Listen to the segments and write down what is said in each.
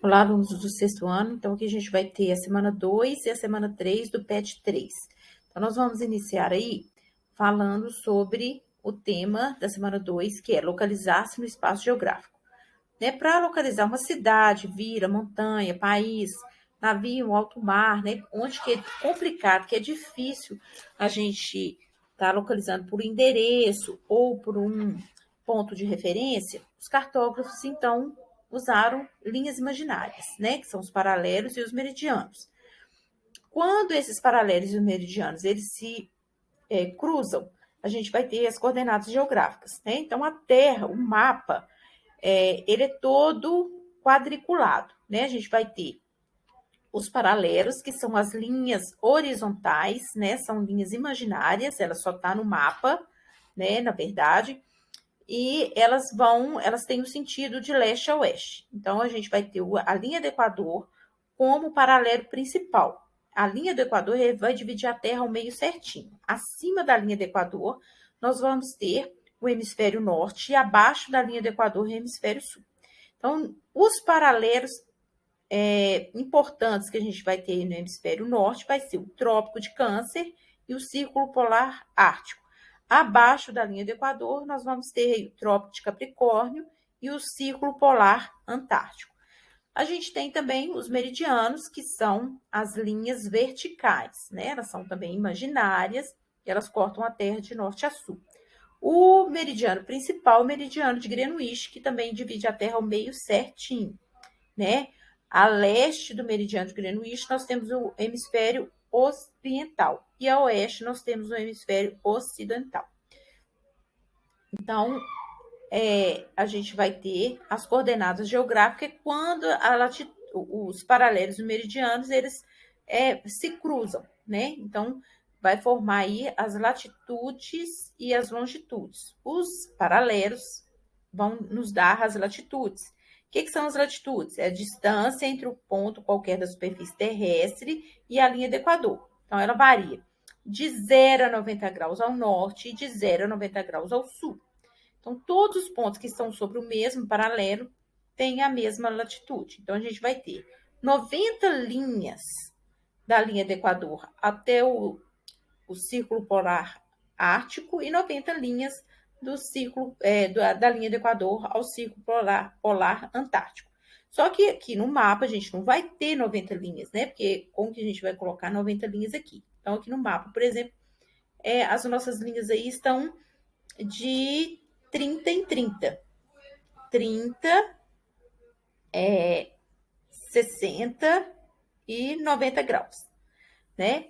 Olá, alunos do sexto ano. Então, aqui a gente vai ter a semana 2 e a semana 3 do PET 3. Então, nós vamos iniciar aí falando sobre o tema da semana 2, que é localizar-se no espaço geográfico. Né? Para localizar uma cidade, vila, montanha, país, navio, alto mar, né? Onde que é complicado, que é difícil a gente estar localizando por endereço ou por um ponto de referência, os cartógrafos, então, usaram linhas imaginárias, né? Que são os paralelos e os meridianos. Quando esses paralelos e os meridianos, eles se cruzam, a gente vai ter as coordenadas geográficas, né? Então, a Terra, o mapa, ele é todo quadriculado, né? A gente vai ter os paralelos, que são as linhas horizontais, né? São linhas imaginárias, ela só está no mapa, né? Na verdade, e elas têm o sentido de leste a oeste. Então, a gente vai ter a linha do Equador como paralelo principal. A linha do Equador vai dividir a Terra ao meio certinho. Acima da linha do Equador, nós vamos ter o hemisfério norte e abaixo da linha do Equador, o hemisfério sul. Então, os paralelos importantes que a gente vai ter no hemisfério norte vai ser o Trópico de Câncer e o Círculo Polar Ártico. Abaixo da linha do Equador, nós vamos ter o Trópico de Capricórnio e o Círculo Polar Antártico. A gente tem também os meridianos, que são as linhas verticais, né? Elas são também imaginárias, e elas cortam a Terra de norte a sul. O meridiano principal, o meridiano de Greenwich, que também divide a Terra ao meio certinho, né? A leste do meridiano de Greenwich, nós temos o hemisfério oriental, e a oeste nós temos o hemisfério ocidental. Então, a gente vai ter as coordenadas geográficas quando os paralelos meridianos, eles se cruzam, né? Então, vai formar aí as latitudes e as longitudes. Os paralelos vão nos dar as latitudes. O que são as latitudes? É a distância entre o ponto qualquer da superfície terrestre e a linha do Equador. Então, ela varia de 0 a 90 graus ao norte e de 0 a 90 graus ao sul. Então, todos os pontos que estão sobre o mesmo paralelo têm a mesma latitude. Então, a gente vai ter 90 linhas da linha do Equador até o Círculo Polar Ártico e 90 linhas do círculo, da linha do Equador ao Círculo Polar Antártico. Só que aqui no mapa a gente não vai ter 90 linhas, né? Porque como que a gente vai colocar 90 linhas aqui? Então, aqui no mapa, por exemplo, as nossas linhas aí estão de 30 em 30. 30, 60 e 90 graus, né?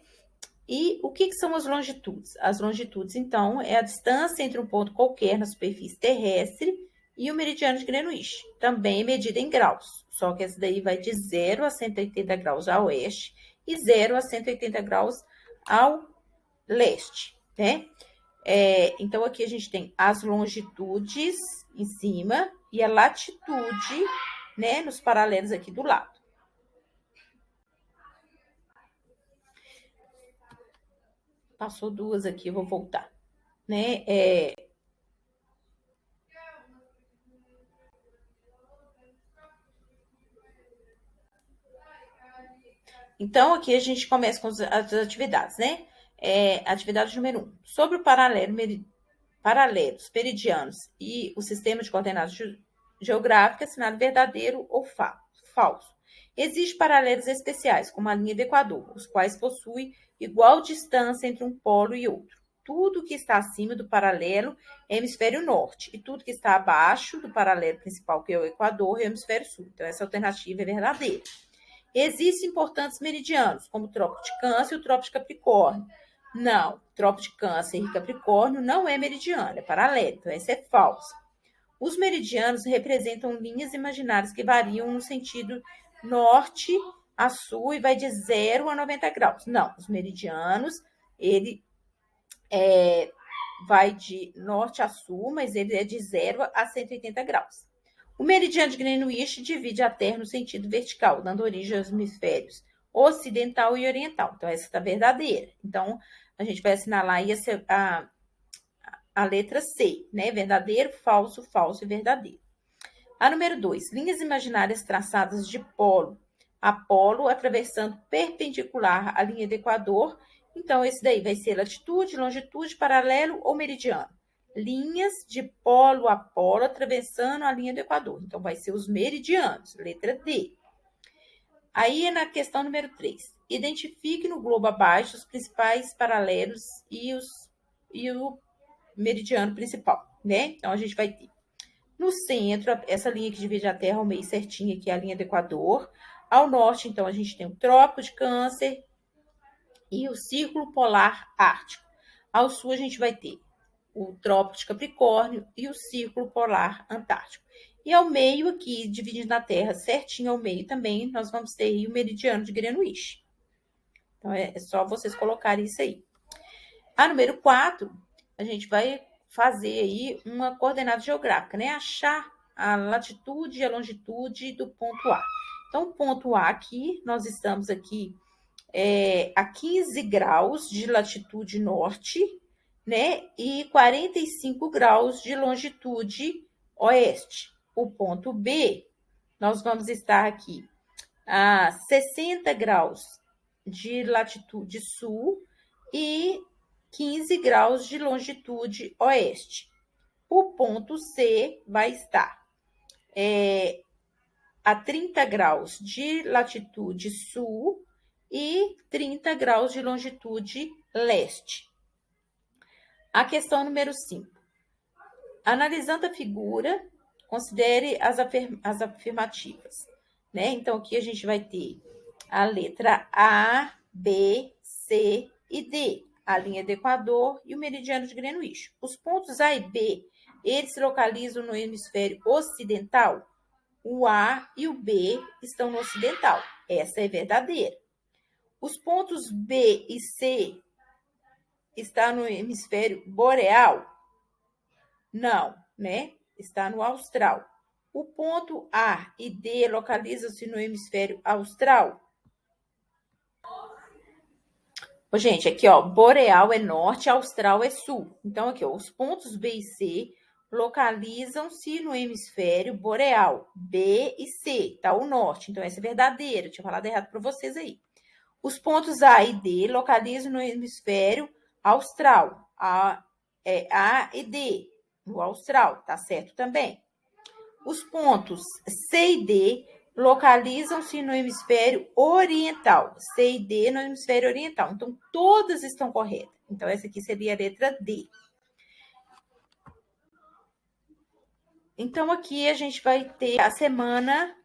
E o que são as longitudes? As longitudes, então, é a distância entre um ponto qualquer na superfície terrestre e o meridiano de Greenwich, também medida em graus, só que essa daí vai de 0 a 180 graus a oeste e 0 a 180 graus ao leste, né? Então, aqui a gente tem as longitudes em cima e a latitude, né, nos paralelos aqui do lado. Passou duas aqui, eu vou voltar, né? Então, aqui a gente começa com as atividades, né? Atividade número 1. Sobre o paralelos, meridianos e o sistema de coordenadas geográficas, assinado verdadeiro ou falso. Existem paralelos especiais, como a linha do Equador, os quais possuem igual distância entre um polo e outro. Tudo que está acima do paralelo é hemisfério norte, e tudo que está abaixo do paralelo principal, que é o Equador, é o hemisfério sul. Então, essa alternativa é verdadeira. Existem importantes meridianos, como o Trópico de Câncer e o Trópico de Capricórnio. Não, Trópico de Câncer e Capricórnio não é meridiano, é paralelo, então essa é falsa. Os meridianos representam linhas imaginárias que variam no sentido norte a sul e vai de 0 a 90 graus. Não, os meridianos, ele vai de norte a sul, mas ele é de 0 a 180 graus. O meridiano de Greenwich divide a Terra no sentido vertical, dando origem aos hemisférios ocidental e oriental. Então, essa está verdadeira. Então, a gente vai assinalar aí a letra C, né? Verdadeiro, falso, falso e verdadeiro. A número 2, linhas imaginárias traçadas de polo a polo, atravessando perpendicular à linha do Equador. Então, esse daí vai ser latitude, longitude, paralelo ou meridiano. Linhas de polo a polo, atravessando a linha do Equador. Então, vai ser os meridianos, letra D. Aí, na questão número 3, identifique no globo abaixo os principais paralelos e o meridiano principal, né? Então, a gente vai ter no centro, essa linha que divide a Terra ao meio certinho aqui é a linha do Equador. Ao norte, então, a gente tem o Trópico de Câncer e o Círculo Polar Ártico. Ao sul, a gente vai ter o Trópico de Capricórnio e o Círculo Polar Antártico. E ao meio aqui, dividindo a Terra certinho ao meio também, nós vamos ter aí o meridiano de Greenwich. Então, é só vocês colocarem isso aí. A número 4, a gente vai fazer aí uma coordenada geográfica, né? Achar a latitude e a longitude do ponto A. Então, o ponto A aqui, nós estamos aqui a 15 graus de latitude norte, né? E 45 graus de longitude oeste. O ponto B, nós vamos estar aqui a 60 graus de latitude sul e 15 graus de longitude oeste. O ponto C vai estar a 30 graus de latitude sul e 30 graus de longitude leste. A questão número 5. Analisando a figura, considere as afirmativas, né? Então, aqui a gente vai ter a letra A, B, C e D, a linha do Equador e o meridiano de Greenwich. Os pontos A e B, eles se localizam no hemisfério ocidental. O A e o B estão no ocidental. Essa é verdadeira. Os pontos B e C estão no hemisfério boreal? Não, né? Está no austral. O ponto A e D localizam-se no hemisfério austral? Gente, aqui, ó, boreal é norte, austral é sul. Então, aqui, ó, os pontos B e C localizam-se no hemisfério boreal. B e C, tá o norte. Então, essa é verdadeira. Eu tinha falado errado para vocês aí. Os pontos A e D localizam no hemisfério austral. A e D, no austral, tá certo também. Os pontos C e D localizam-se no hemisfério oriental. C e D no hemisfério oriental. Então, todas estão corretas. Então, essa aqui seria a letra D. Então, aqui a gente vai ter a semana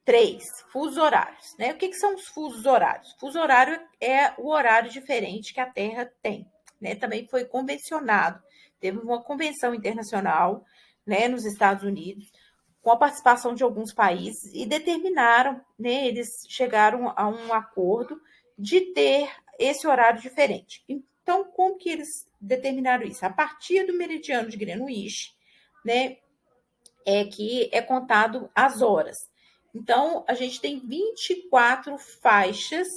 3, fusos horários, né? O que são os fusos horários? Fuso horário é o horário diferente que a Terra tem, né? Também foi convencionado, teve uma convenção internacional, né, nos Estados Unidos, com a participação de alguns países e determinaram, né, eles chegaram a um acordo de ter esse horário diferente. Então, como que eles determinaram isso? A partir do meridiano de Greenwich, né, que é contado as horas. Então, a gente tem 24 faixas,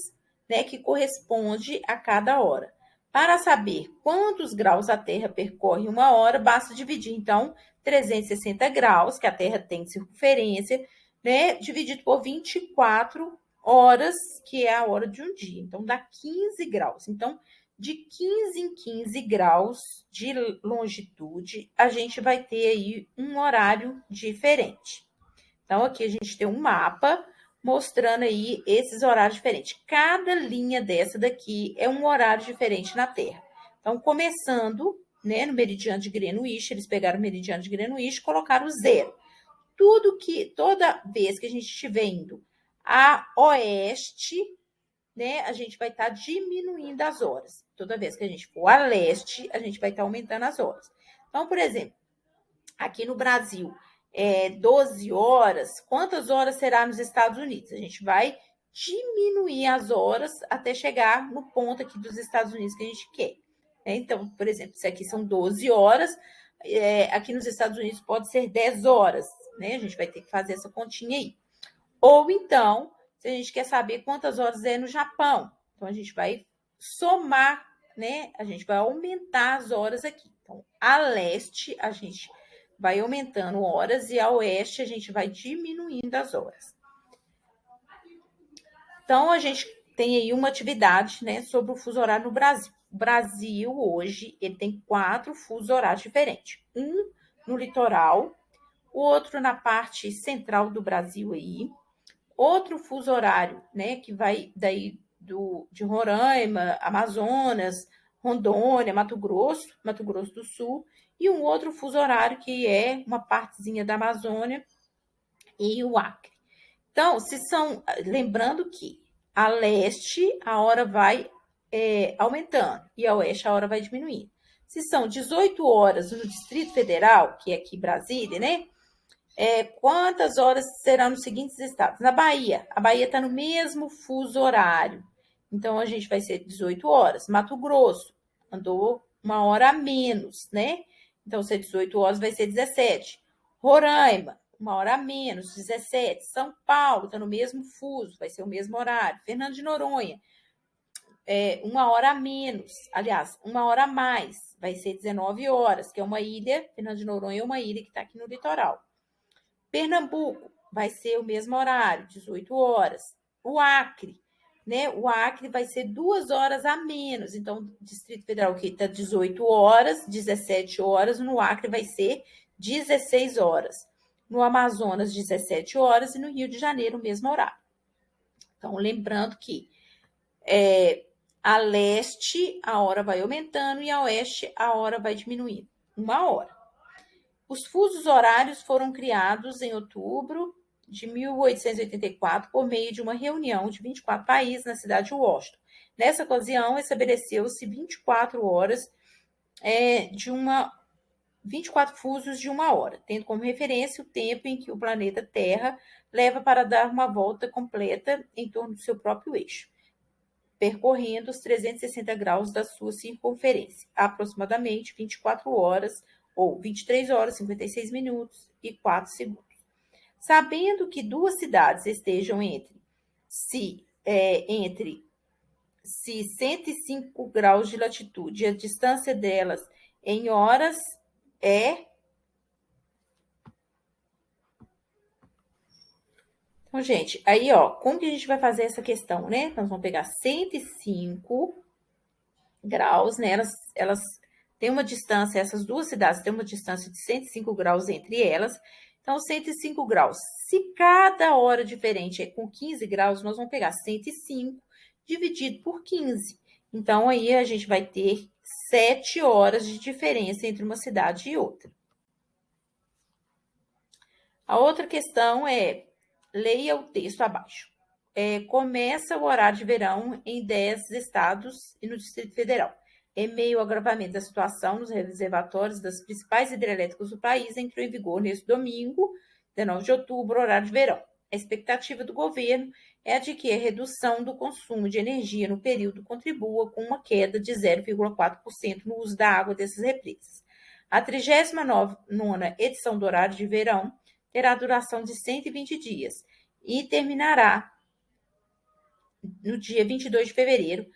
né, que corresponde a cada hora. Para saber quantos graus a Terra percorre em uma hora, basta dividir, então, 360 graus, que a Terra tem de circunferência, né, dividido por 24 horas, que é a hora de um dia. Então, dá 15 graus. Então, de 15 em 15 graus de longitude, a gente vai ter aí um horário diferente. Então, aqui a gente tem um mapa mostrando aí esses horários diferentes. Cada linha dessa daqui é um horário diferente na Terra. Então, começando, né, no meridiano de Greenwich, eles pegaram o meridiano de Greenwich e colocaram 0. Toda vez que a gente estiver indo a oeste, né, a gente vai estar diminuindo as horas. Toda vez que a gente for a leste, a gente vai estar aumentando as horas. Então, por exemplo, aqui no Brasil, 12 horas, quantas horas será nos Estados Unidos? A gente vai diminuir as horas até chegar no ponto aqui dos Estados Unidos que a gente quer. Então, por exemplo, se aqui são 12 horas, aqui nos Estados Unidos pode ser 10 horas, né? A gente vai ter que fazer essa continha aí. Ou então, se a gente quer saber quantas horas é no Japão, então a gente vai somar, né? A gente vai aumentar as horas aqui. Então, a leste, a gente vai aumentando horas e a oeste a gente vai diminuindo as horas. Então, a gente tem aí uma atividade, né, sobre o fuso horário no Brasil. O Brasil, hoje, ele tem 4 fusos horários diferentes. Um no litoral, o outro na parte central do Brasil aí, outro fuso horário, né, que vai daí de Roraima, Amazonas, Rondônia, Mato Grosso do Sul, e um outro fuso horário que é uma partezinha da Amazônia e o Acre. Então, lembrando que a leste a hora vai aumentando e a oeste a hora vai diminuindo. Se são 18 horas no Distrito Federal, que é aqui Brasília, né? Quantas horas serão nos seguintes estados? Na Bahia, a Bahia está no mesmo fuso horário. Então, a gente vai ser 18 horas. Mato Grosso, andou uma hora a menos, né? Então, se é 18 horas, vai ser 17. Roraima, uma hora a menos, 17. São Paulo, está no mesmo fuso, vai ser o mesmo horário. Fernando de Noronha, uma hora a menos. Aliás, uma hora a mais, vai ser 19 horas, que é uma ilha. Fernando de Noronha é uma ilha que está aqui no litoral. Pernambuco vai ser o mesmo horário, 18 horas. O Acre, né? O Acre vai ser 2 horas a menos. Então, Distrito Federal que está 18 horas, 17 horas, no Acre vai ser 16 horas. No Amazonas, 17 horas e no Rio de Janeiro, o mesmo horário. Então, lembrando que a leste a hora vai aumentando e a oeste a hora vai diminuindo. 1 hora. Os fusos horários foram criados em outubro de 1884 por meio de uma reunião de 24 países na cidade de Washington. Nessa ocasião, estabeleceu-se 24 horas 24 fusos de 1 hora, tendo como referência o tempo em que o planeta Terra leva para dar uma volta completa em torno do seu próprio eixo, percorrendo os 360 graus da sua circunferência, aproximadamente 24 horas ou 23 horas, 56 minutos e 4 segundos. Sabendo que 2 cidades estejam entre 105 graus de latitude e a distância delas em horas Então, gente, aí, como que a gente vai fazer essa questão, né? Nós vamos pegar 105 graus, né? Elas têm uma distância, essas 2 cidades têm uma distância de 105 graus entre elas. Então, 105 graus. Se cada hora diferente é com 15 graus, nós vamos pegar 105 dividido por 15. Então, aí a gente vai ter 7 horas de diferença entre uma cidade e outra. A outra questão leia o texto abaixo. Começa o horário de verão em 10 estados e no Distrito Federal. Em meio ao agravamento da situação nos reservatórios das principais hidrelétricas do país, entrou em vigor neste domingo, 19 de outubro, horário de verão. A expectativa do governo é a de que a redução do consumo de energia no período contribua com uma queda de 0,4% no uso da água dessas represas. A 39ª edição do horário de verão terá duração de 120 dias e terminará no dia 22 de fevereiro,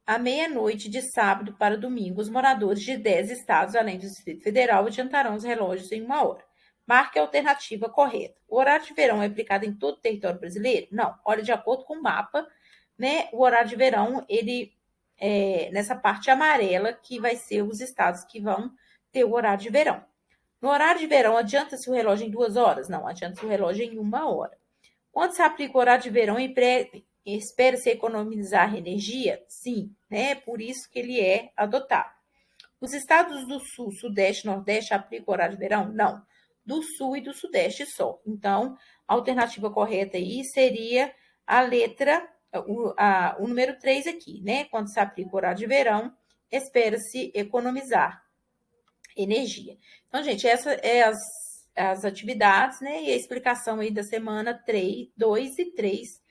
à meia-noite de sábado para domingo. Os moradores de 10 estados, além do Distrito Federal, adiantarão os relógios em 1 hora. Marque a alternativa correta. O horário de verão é aplicado em todo o território brasileiro? Não. Olha, de acordo com o mapa, né, o horário de verão, ele nessa parte amarela, que vai ser os estados que vão ter o horário de verão. No horário de verão, adianta-se o relógio em 2 horas? Não, adianta-se o relógio em 1 hora. Quando se aplica o horário de verão, espera-se economizar energia? Sim, né? Por isso que ele é adotado. Os estados do Sul, Sudeste e Nordeste aplicam o horário de verão? Não. Do Sul e do Sudeste só. Então, a alternativa correta aí seria a letra, o número 3 aqui, né? Quando se aplica o horário de verão, espera-se economizar energia. Então, gente, essa é as atividades, né? E a explicação aí da semana 2 e 3